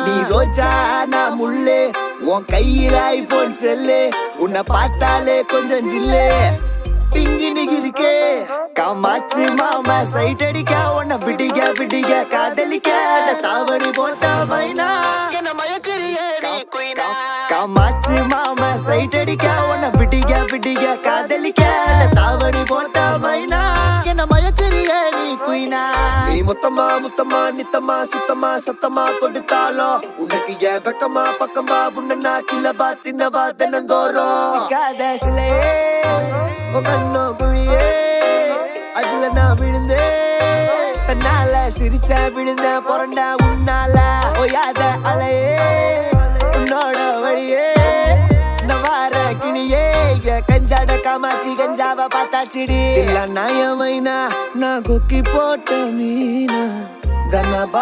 நீ ரோஜா நான் முள்ளு உன் கையில ஐபோன் செல்லு உன்னை பார்த்தாலே கொஞ்சம் ஜில்லு பிங்கினு இருக்கே காமாச்சு மாமா சைட் அடிக்க உன்னை பிடிக்க காதலிக்க தாவணி போட்ட மைனா காமாச்சு மாமா சைட் அடிக்க உன்னை பிடிக்க காதலிக்க தாவணி போட்ட மைனா என்ன மயக்கிறிய நீ குயினா நீ முத்தமா நித்தமா சுத்தமா சத்தமா கொடுத்தாலும் உனக்கு ஏன் பக்கமா பக்கமா உன்ன கிளபா தின்னவா தினந்தோறும் சிலே கண்ணோ குழியே அதுல நான் விழுந்தேன் தன்னால சிரிச்சா விழுந்த பொறண்டா உன்னால ஓயாத அலையே உன்னோட வழியே நவார கிளியே கஞ்சாட காமாச்சி கஞ்சாவ பார்த்தாச்சிடி இல்ல நாயமைனா நான் கொக்கி போட்ட மீனா தனபா